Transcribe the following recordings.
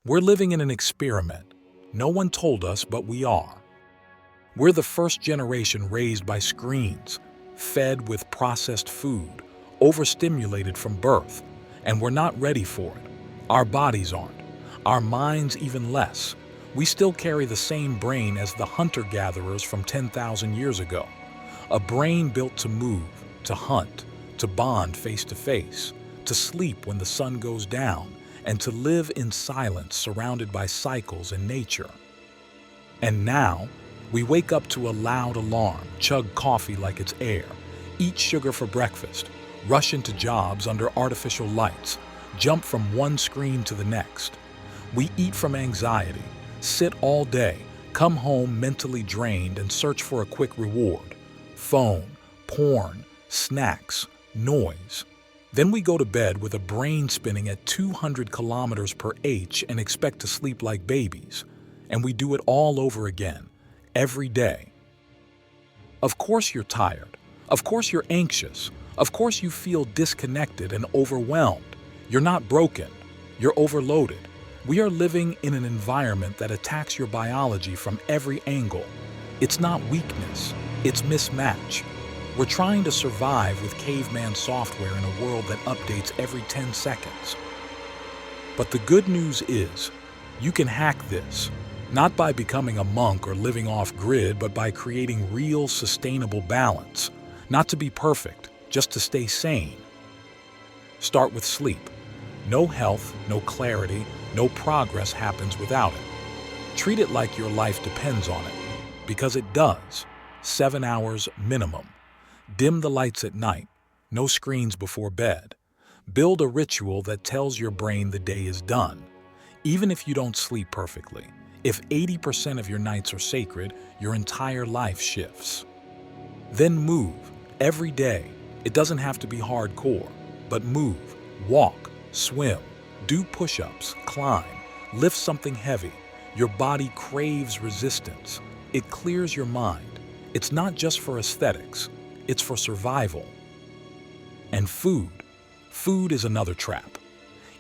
We're living in an experiment. No one told us, but we are. We're the first generation raised by screens, fed with processed food, overstimulated from birth, and we're not ready for it. Our bodies aren't. Our minds even less. We still carry the same brain as the hunter-gatherers from 10,000 years ago. A brain built to move, to hunt, to bond face to face, to sleep when the sun goes down, and to live in silence surrounded by cycles and nature. And now, we wake up to a loud alarm, chug coffee like it's air, eat sugar for breakfast, rush into jobs under artificial lights, jump from one screen to the next. We eat from anxiety, sit all day, come home mentally drained and search for a quick reward. Phone, porn, snacks, noise. Then we go to bed with a brain spinning at 200 kilometers per h and expect to sleep like babies. And we do it all over again, every day. Of course you're tired. Of course you're anxious. Of course you feel disconnected and overwhelmed. You're not broken. You're overloaded. We are living in an environment that attacks your biology from every angle. It's not weakness. It's mismatch. We're trying to survive with caveman software in a world that updates every 10 seconds. But the good news is, you can hack this, not by becoming a monk or living off-grid, but by creating real, sustainable balance. Not to be perfect, just to stay sane. Start with sleep. No health, no clarity, no progress happens without it. Treat it like your life depends on it, because it does. 7 hours minimum. Dim the lights at night. No screens before bed. Build a ritual that tells your brain the day is done. Even if you don't sleep perfectly, if 80% of your nights are sacred, your entire life shifts. Then move, every day. It doesn't have to be hardcore, but move, walk, swim, do push-ups, climb, lift something heavy. Your body craves resistance. It clears your mind. It's not just for aesthetics, it's for survival. And food. Food is another trap.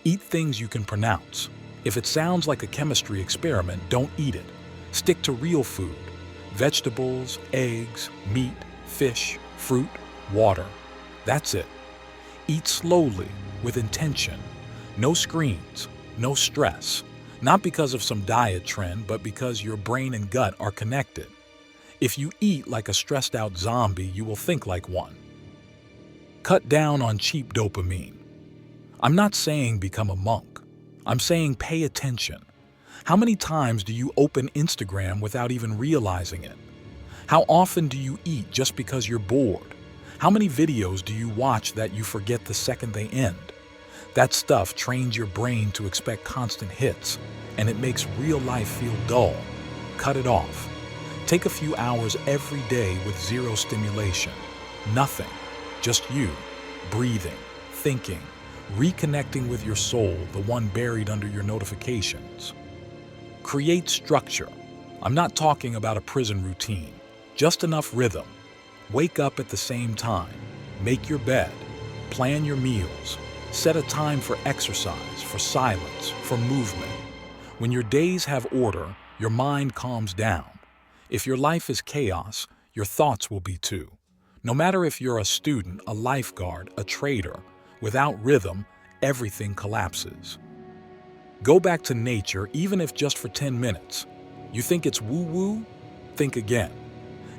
Eat things you can pronounce. If it sounds like a chemistry experiment, don't eat it. Stick to real food. Vegetables, eggs, meat, fish, fruit, water. That's it. Eat slowly, with intention. No screens, no stress. Not because of some diet trend, but because your brain and gut are connected. If you eat like a stressed-out zombie, you will think like one. Cut down on cheap dopamine. I'm not saying become a monk. I'm saying pay attention. How many times do you open Instagram without even realizing it? How often do you eat just because you're bored? How many videos do you watch that you forget the second they end? That stuff trains your brain to expect constant hits, and it makes real life feel dull. Cut it off. Take a few hours every day with zero stimulation. Nothing. Just you, breathing, thinking, reconnecting with your soul, the one buried under your notifications. Create structure. I'm not talking about a prison routine. Just enough rhythm. Wake up at the same time. Make your bed. Plan your meals. Set a time for exercise, for silence, for movement. When your days have order, your mind calms down. If your life is chaos, your thoughts will be too. No matter if you're a student, a lifeguard, a trader, without rhythm, everything collapses. Go back to nature, even if just for 10 minutes. You think it's woo-woo? Think again.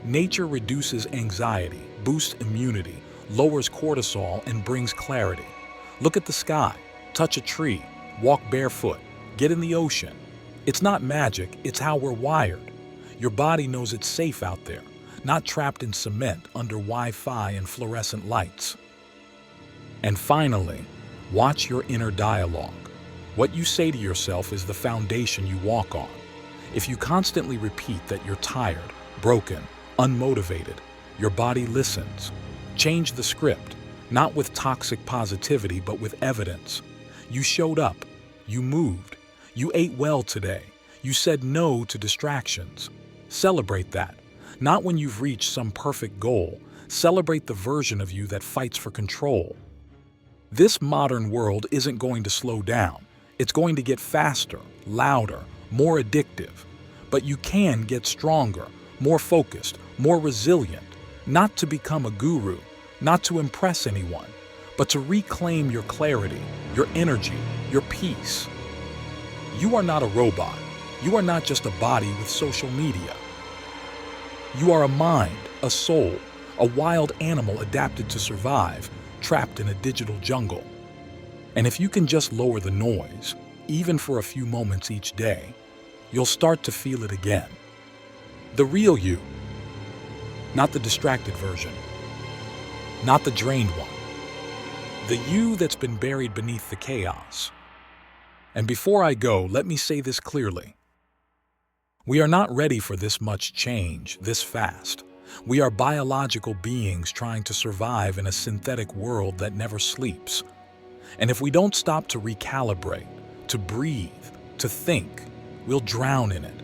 Nature reduces anxiety, boosts immunity, lowers cortisol, and brings clarity. Look at the sky, touch a tree, walk barefoot, get in the ocean. It's not magic, it's how we're wired. Your body knows it's safe out there, not trapped in cement under Wi-Fi and fluorescent lights. And finally, watch your inner dialogue. What you say to yourself is the foundation you walk on. If you constantly repeat that you're tired, broken, unmotivated, your body listens. Change the script, not with toxic positivity, but with evidence. You showed up, you moved, you ate well today, you said no to distractions. Celebrate that. Not when you've reached some perfect goal. Celebrate the version of you that fights for control. This modern world isn't going to slow down. It's going to get faster, louder, more addictive. But you can get stronger, more focused, more resilient, not to become a guru, not to impress anyone, but to reclaim your clarity, your energy, your peace. You are not a robot. You are not just a body with social media. You are a mind, a soul, a wild animal adapted to survive, trapped in a digital jungle. And if you can just lower the noise, even for a few moments each day, you'll start to feel it again. The real you, not the distracted version, not the drained one. The you that's been buried beneath the chaos. And before I go, let me say this clearly. We are not ready for this much change, this fast. We are biological beings trying to survive in a synthetic world that never sleeps. And if we don't stop to recalibrate, to breathe, to think, we'll drown in it.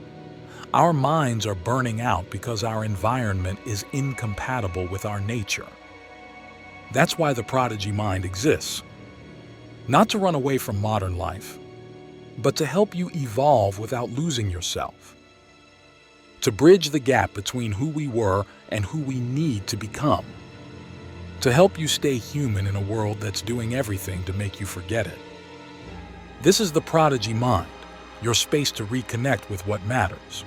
Our minds are burning out because our environment is incompatible with our nature. That's why the prodigy mind exists. Not to run away from modern life, but to help you evolve without losing yourself. To bridge the gap between who we were and who we need to become. To help you stay human in a world that's doing everything to make you forget it. This is the prodigy mind, your space to reconnect with what matters.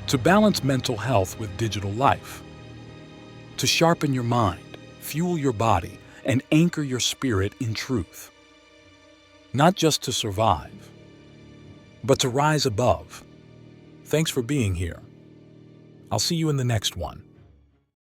To balance mental health with digital life. To sharpen your mind, fuel your body, and anchor your spirit in truth. Not just to survive, but to rise above. Thanks for being here. I'll see you in the next one.